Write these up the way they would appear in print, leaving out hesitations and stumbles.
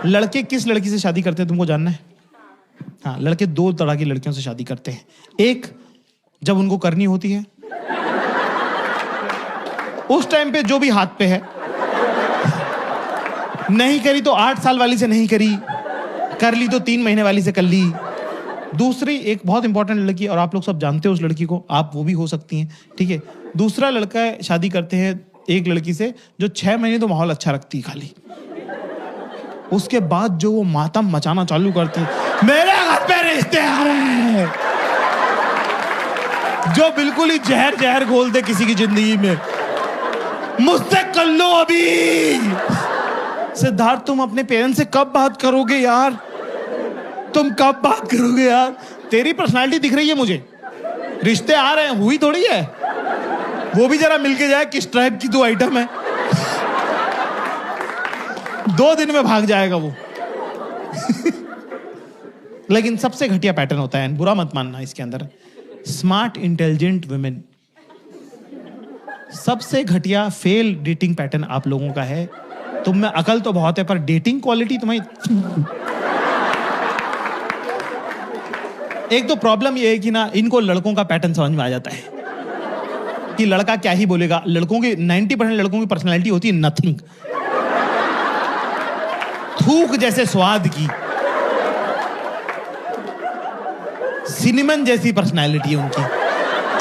लड़के किस लड़की से शादी करते हैं तुमको जानना है? हाँ, लड़के दो तरह की लड़कियों से शादी करते हैं। एक, जब उनको करनी होती है उस टाइम पे जो भी हाथ पे है, नहीं करी तो 8 साल वाली से नहीं करी, कर ली तो 3 महीने वाली से कर ली। दूसरी एक बहुत इंपॉर्टेंट लड़की, और आप लोग सब जानते हो उस लड़की को, आप वो भी हो सकती हैं, ठीक है। दूसरा लड़का शादी करते हैं एक लड़की से जो 6 महीने तो माहौल अच्छा रखती है खाली, उसके बाद जो वो मातम मचाना चालू करती है, मेरे घर पे रिश्ते आ रहे हैं, जो बिल्कुल ही जहर जहर घोल दे किसी की जिंदगी में, मुझसे कर लो अभी। सिद्धार्थ, तुम अपने पेरेंट्स से कब बात करोगे यार? तुम कब बात करोगे यार? तेरी पर्सनालिटी दिख रही है मुझे, रिश्ते आ रहे हैं, हुई थोड़ी है। वो भी जरा मिलके जाए किस टाइप की दो आइटम है। 2 दिन में भाग जाएगा वो। लेकिन सबसे घटिया पैटर्न होता है, बुरा मत मानना, इसके अंदर स्मार्ट इंटेलिजेंट वुमेन। सबसे घटिया फेल डेटिंग पैटर्न आप लोगों का है। तुम में अकल तो बहुत है पर डेटिंग क्वालिटी तुम्हारी। एक तो प्रॉब्लम ये है कि ना, इनको लड़कों का पैटर्न समझ में आ जाता है कि लड़का क्या ही बोलेगा। लड़कों की 90% लड़कों की पर्सनैलिटी होती है नथिंग, थूक जैसे स्वाद की, सिनेमन जैसी पर्सनैलिटी है उनकी।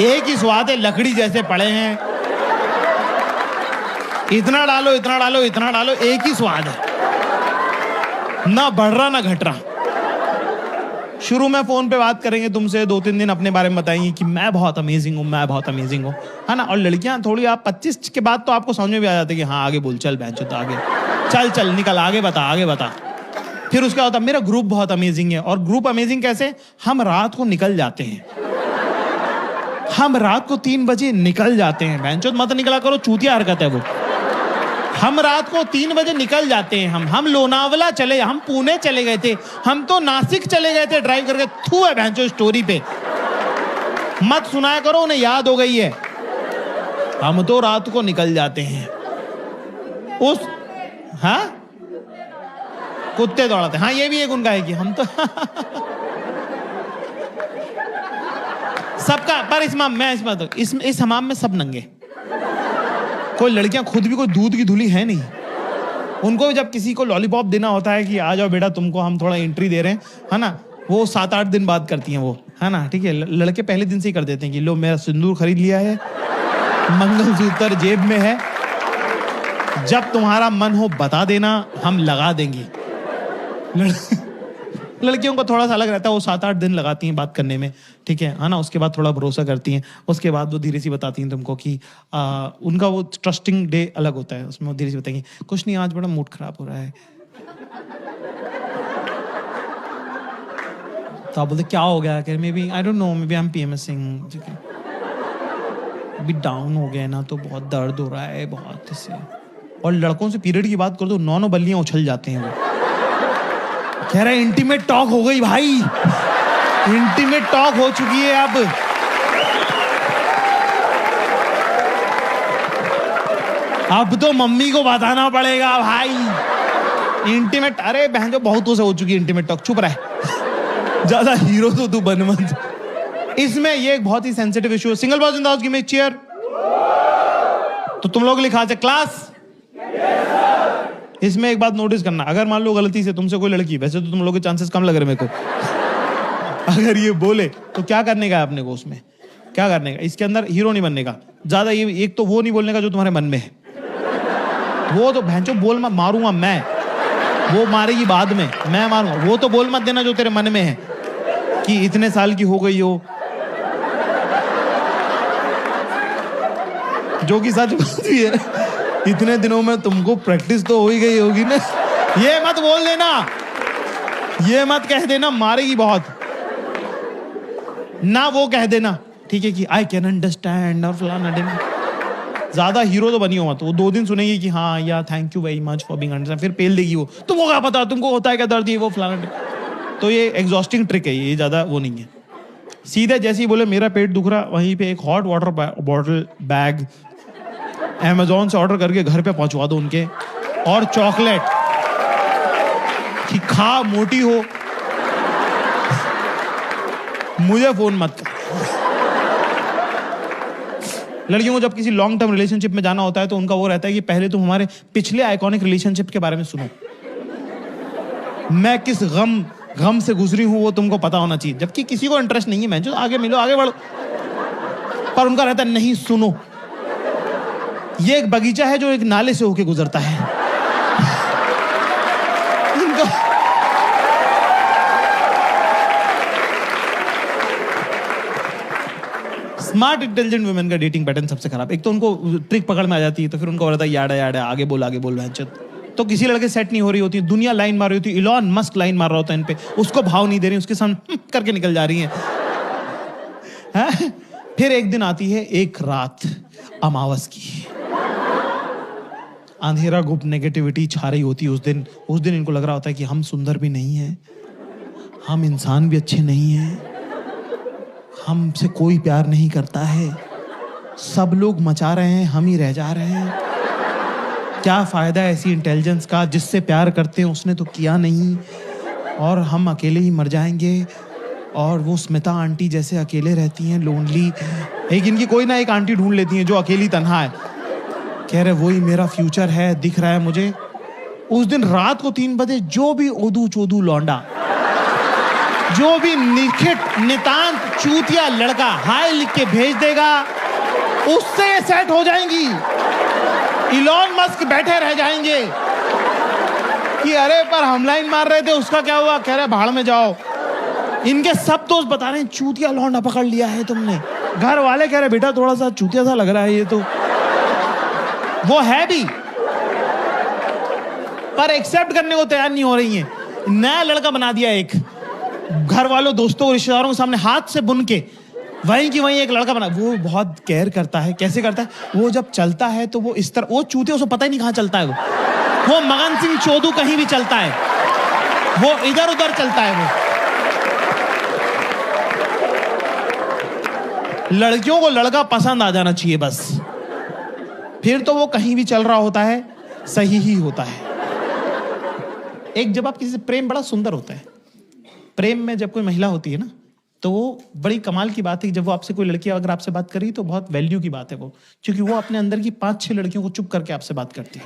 एक ही स्वाद है, लकड़ी जैसे पड़े हैं, इतना डालो इतना डालो इतना डालो, एक ही स्वाद है, ना बढ़ रहा ना घट रहा। शुरू में फोन पे बात करेंगे तुमसे, 2-3 दिन अपने बारे में बताएंगे कि मैं बहुत अमेजिंग हूँ, मैं बहुत अमेजिंग हूँ, है ना। और लड़कियां थोड़ी, आप 25 के बाद तो आपको समझ में भी आ जाता है कि हाँ आगे बोल, चल बहन चोद आगे चल, चल निकल, आगे बता आगे बता। फिर उसका होता मेरा ग्रुप बहुत अमेजिंग है। और ग्रुप अमेजिंग कैसे? हम रात को निकल जाते हैं, हम रात को 3 बजे निकल जाते हैं। बहन चोद मत निकला करो, चूतिया हरकत है वो। हम रात को 3 बजे निकल जाते हैं। हम लोनावला चले, हम पुणे चले गए थे, हम तो नासिक चले गए थे ड्राइव करके। थू है भैंचो स्टोरी पे, मत सुनाया करो, उन्हें याद हो गई है। हम तो रात को निकल जाते हैं उस, हाँ कुत्ते दौड़ाते, हाँ ये भी एक उनका है कि हम तो सबका। पर इस हमाम में सब नंगे। कोई लड़कियां खुद भी कोई दूध की धुली है नहीं। उनको भी जब किसी को लॉलीपॉप देना होता है कि आ जाओ बेटा तुमको हम थोड़ा एंट्री दे रहे हैं, है ना, वो 7-8 दिन बाद करती हैं वो, है ना, ठीक है। लड़के पहले दिन से ही कर देते हैं कि लो मेरा सिंदूर खरीद लिया है, मंगलसूत्र जेब में है, जब तुम्हारा मन हो बता देना, हम लगा देंगे। लड़कियों को थोड़ा सा अलग रहता है, वो 7-8 दिन लगाती हैं बात करने में, ठीक है ना। उसके बाद थोड़ा भरोसा करती हैं, उसके बाद वो धीरे से बताती हैं तुमको कि उनका वो ट्रस्टिंग डे अलग होता है, उसमें वो धीरे से बताएंगी कुछ नहीं आज बड़ा मूड खराब हो रहा है। तो आप बोलते क्या हो गया? कह maybe I don't know, maybe I am PMSing, ठीक है, अभी डाउन हो गया ना तो बहुत दर्द हो रहा है बहुत इससे। और लड़कों से पीरियड की बात कर दो, 9 बल्लियां उछल जाते हैं वो। कह रहे इंटीमेट टॉक हो गई भाई, इंटीमेट टॉक हो चुकी है अब तो मम्मी को बताना पड़ेगा भाई इंटीमेट। अरे बहन जो बहुतों से हो चुकी है इंटीमेट टॉक, चुप रहे, ज्यादा हीरो तो तू बन मत। इसमें ये एक बहुत ही सेंसिटिव इशू है। Single boys in the house give me cheer. तो तुम लोग लिखा है क्लास। इसमें एक बात नोटिस करना, अगर मान लो गलती से तुमसे कोई लड़की, वैसे तो तुम लोग के चांसेस कम लग रहे मेरे को, अगर ये बोले तो क्या करने का है अपने को? उसमें क्या करने का? इसके अंदर हीरो नहीं बनने का ज्यादा। ये एक तो वो नहीं बोलने का जो तुम्हारे मन में है, वो तो भैंचो बोल मत, मारूंगा मैं, वो मारेगी बाद में, मैं मारूंगा। वो तो बोल मत देना जो तेरे मन में है कि इतने साल की हो गई हो, जो कि सच बात भी है। इतने दिनों में तुमको प्रैक्टिस तो हो ही गई होगी ना। ये मत बोल देना, ये मत कह देना, मारेगी बहुत ना। वो कह देना ठीक है कि आई कैन अंडरस्टैंड और फलाना दिन। ज्यादा हीरो तो बनी हो मत। वो 2 दिन सुनेगी कि हाँ या thank you very much for being understand, फिर पेल देगी वो, तुमको क्या पता, तुमको होता है क्या दर्द, ये वो फलाना। तो ये एग्जॉस्टिंग ट्रिक है, ये ज्यादा वो नहीं है। सीधे जैसे ही बोले मेरा पेट दुख रहा, वहीं पे एक hot water bottle bag Amazon से ऑर्डर करके घर पे पहुंचवा दो उनके, और चॉकलेट कि खा मोटी हो, मुझे फोन मत कर। लड़कियों को जब किसी लॉन्ग टर्म रिलेशनशिप में जाना होता है तो उनका वो रहता है कि पहले तुम हमारे पिछले आइकॉनिक रिलेशनशिप के बारे में सुनो, मैं किस गम से गुजरी हूं वो तुमको पता होना चाहिए। जबकि किसी को इंटरेस्ट नहीं है, मैं जो आगे मिलो आगे बढ़ो, पर उनका रहता है नहीं सुनो, ये एक बगीचा है जो एक नाले से होके गुजरता है। स्मार्ट इंटेलिजेंट वुमेन का डेटिंग पैटर्न सबसे खराब। एक तो उनको ट्रिक पकड़ में आ जाती है, तो फिर उनको रहता है याड़ा याड़ा आगे बोल भैंचोद। तो किसी लड़के सेट नहीं हो रही होती, दुनिया लाइन मार रही होती, इलॉन मस्क लाइन मार रहा होता है इन पे, उसको भाव नहीं दे रही, उसके सामने करके निकल जा रही हैं। फिर एक दिन आती है एक रात अमावस की, अंधेरा गुप्त नेगेटिविटी छा रही होती है। उस दिन इनको लग रहा होता है कि हम सुंदर भी नहीं हैं, हम इंसान भी अच्छे नहीं हैं, हमसे कोई प्यार नहीं करता है, सब लोग मचा रहे हैं, हम ही रह जा रहे हैं। क्या फायदा ऐसी इंटेलिजेंस का, जिससे प्यार करते हैं उसने तो किया नहीं, और हम अकेले ही मर जाएंगे। और वो स्मिता आंटी जैसे अकेले रहती हैं, लोनली। एक इनकी कोई ना एक आंटी ढूंढ लेती हैं जो अकेली तन्हा है, कह रहे वही मेरा फ्यूचर है, दिख रहा है मुझे। उस दिन रात को 3 बजे जो भी ओदू चोदू लौंडा, जो भी निखिट नितांत चूतिया लड़का हाय लिख के भेज देगा, उससे सेट हो जाएंगी। इलॉन मस्क बैठे रह जाएंगे कि अरे पर हम लाइन मार रहे थे, उसका क्या हुआ, कह रहे भाड़ में जाओ। इनके सब दोस्त बता रहे हैं चूतिया लौंडा पकड़ लिया है तुमने। घर वाले कह रहे बेटा थोड़ा सा चूतिया सा लग रहा है ये तो, वो है भी, पर एक्सेप्ट करने को तैयार नहीं हो रही है। नया लड़का बना दिया एक, घर वालों दोस्तों रिश्तेदारों के सामने हाथ से बुन के वहीं की वहीं एक लड़का बना। वो बहुत केयर करता है। कैसे करता है? वो जब चलता है तो वो इस तरह, वो चूतिया उसको पता ही नहीं कहां चलता है। वो मगन सिंह चोदू कहीं भी चलता है, वो इधर उधर चलता है। वो लड़कियों को लड़का पसंद आ जाना चाहिए बस, फिर तो वो कहीं भी चल रहा होता है, सही ही होता है। एक जब आप किसी से प्रेम, बड़ा सुंदर होता है प्रेम में, जब कोई महिला होती है ना, तो वो बड़ी कमाल की बात है कि जब वो आपसे, कोई लड़की अगर आपसे बात करी तो बहुत वैल्यू की बात है वो, क्योंकि वो अपने अंदर की 5-6 लड़कियों को चुप करके आपसे बात करती है।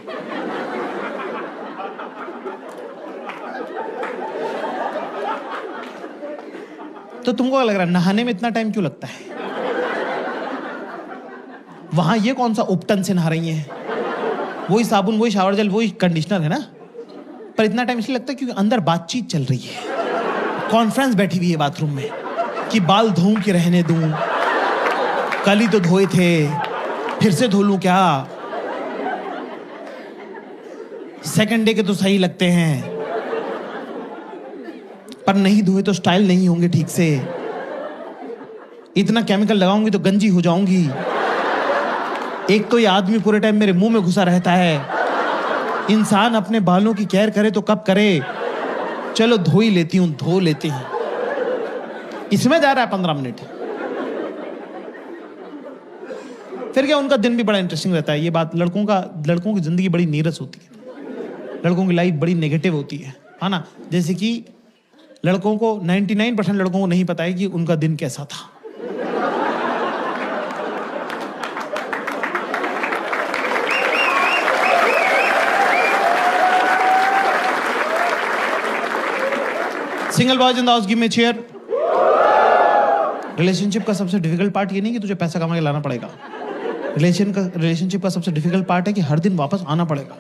तो तुमको क्या लग रहा है नहाने में इतना टाइम क्यों लगता है? वहां ये कौन सा उपटन से नहा रही हैं? वही साबुन, वही शावर जेल, वही कंडीशनर है ना, पर इतना टाइम इसलिए लगता है क्योंकि अंदर बातचीत चल रही है, कॉन्फ्रेंस बैठी हुई है बाथरूम में कि बाल धोऊं कि रहने दूं, कल ही तो धोए थे, फिर से धो लूं क्या, सेकंड डे के तो सही लगते हैं, पर नहीं धोए तो स्टाइल नहीं होंगे ठीक से, इतना केमिकल लगाऊंगी तो गंजी हो जाऊंगी, एक तो ये आदमी पूरे टाइम मेरे मुंह में घुसा रहता है, इंसान अपने बालों की केयर करे तो कब करे, चलो धो ही लेती हूं, धो लेते हैं, इसमें जा रहा है 15 मिनट। फिर क्या उनका दिन भी बड़ा इंटरेस्टिंग रहता है। ये बात लड़कों की जिंदगी बड़ी नीरस होती है, लड़कों की लाइफ बड़ी नेगेटिव होती है ना। जैसे कि लड़कों को 99% लड़कों को नहीं पता है कि उनका दिन कैसा था। Single boys in the house give me chair. Relationship का सबसे डिफिकल्ट पार्ट ये नहीं कि तुझे पैसा कमा के लाना पड़ेगा, रिलेशनशिप का सबसे डिफिकल्ट पार्ट है कि हर दिन वापस आना पड़ेगा,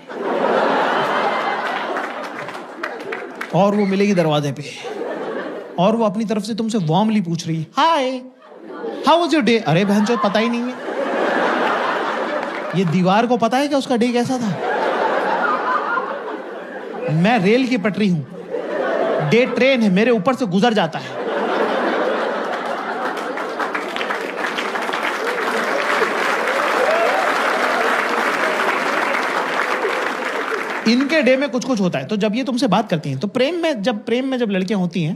और वो मिलेगी दरवाजे पे, और वो अपनी तरफ से तुमसे वार्मली पूछ रही है, hi how was your day. अरे बहन चोद पता ही नहीं है, ये दीवार को पता है कि उसका डे कैसा था? मैं रेल की पटरी हूं, डे ट्रेन है, मेरे ऊपर से गुजर जाता है। इनके डे में कुछ कुछ होता है। तो जब ये तुमसे बात करती हैं तो प्रेम में जब लड़कियां होती हैं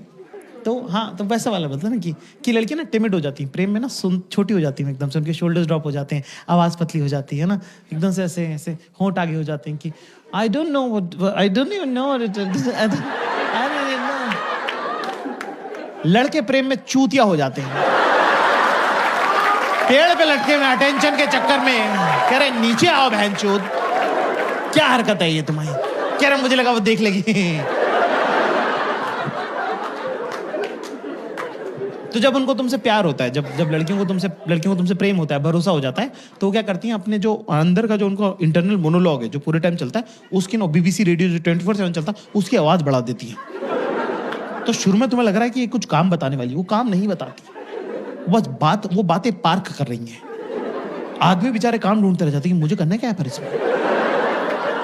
तो हाँ, तो वैसा वाला बोलता है ना कि लड़कियां ना टिमिड हो जाती हैं प्रेम में ना, छोटी हो जाती हैं एकदम से, उनके शोल्डर्स ड्रॉप हो जाते हैं, आवाज पतली हो जाती है ना, एकदम से ऐसे होंठ आगे हो जाते हैं कि आई डोंट इवन नो लड़के प्रेम में चूतिया हो जाते हैं, पेड़ पे लटके में अटेंशन के चक्कर में कह रहे नीचे आओ बहनचोद। क्या हरकत है ये तुम्हारी? कह रहे मुझे लगा वो देख लेगी। तो जब उनको तुमसे प्यार होता है, जब लड़कियों को तुमसे प्रेम होता है, भरोसा हो जाता है, तो वो क्या करती हैं, अपने जो अंदर का जो उनका इंटरनल मोनोलॉग है जो पूरे टाइम चलता है, उसकी ना BBC रेडियो जो 24/7 चलता है उसकी आवाज बढ़ा देती है। तो शुरू में तुम्हें लग रहा है कि ये कुछ काम बताने वाली, वो काम नहीं बताती, बस वो बातें पार्क कर रही हैं। आदमी बेचारे काम ढूंढते रह जाते हैं कि मुझे करना क्या है पर इसमें।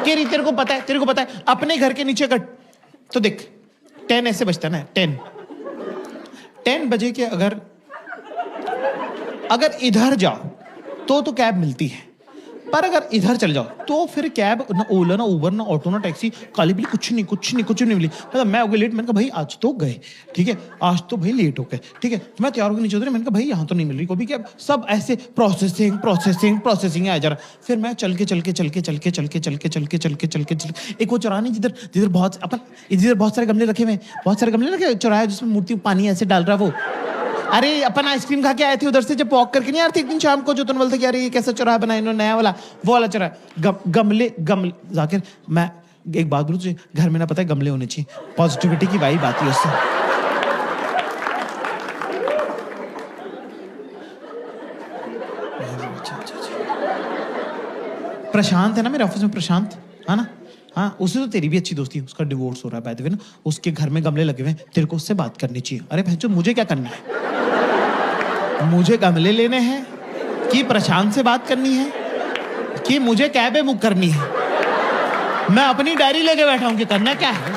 तेरे को पता है अपने घर के नीचे का, तो देख 10 ऐसे बजता है ना, 10 बजे के अगर इधर जाओ तो कैब मिलती है, पर अगर इधर चल जाओ तो फिर कैब ना ओला ना उबर ना ऑटो ना टैक्सी, काली बिल्ली कुछ नहीं मिली। मतलब मैं हो गया लेट, मैंने कहा भाई आज तो गए, ठीक है आज तो भाई लेट हो गए, ठीक है मैं तैयार होकर नीचे उतरे, मैंने कहा भाई यहाँ तो नहीं मिल रही कोई भी कैब, सब ऐसे प्रोसेसिंग है जरा। फिर मैं चल के एक वो चौराहा जिधर बहुत सारे गमले रखे, चौराहा जिसमें मूर्ति पानी ऐसे डाल रहा, वो अरे अपन आइसक्रीम खा के आए थे उधर से जब वॉक करके नहीं आ रहे थे एक दिन शाम को, जो तुम बोलते कि अरे ये कैसा चौराहा बनाया इन्होंने नया वाला, वो वाला चौराहा। गमले जाकिर, मैं एक बात बोलूं तुझे, घर में ना पता है गमले होने चाहिए, पॉजिटिविटी की वाइब आती है उससे। प्रशांत है ना मेरे ऑफिस में, प्रशांत है ना, हाँ उससे तो तेरी भी अच्छी दोस्ती है, उसका डिवोर्स हो रहा है बाय द वे ना, उसके घर में गमले लगे हुए हैं, तेरे को उससे बात करनी चाहिए। अरे भैंचो मुझे क्या करना है, मुझे गमले लेने हैं कि प्रशांत से बात करनी है कि मुझे कैब बुक करनी है? मैं अपनी डायरी लेके बैठा हूं कि करना क्या है।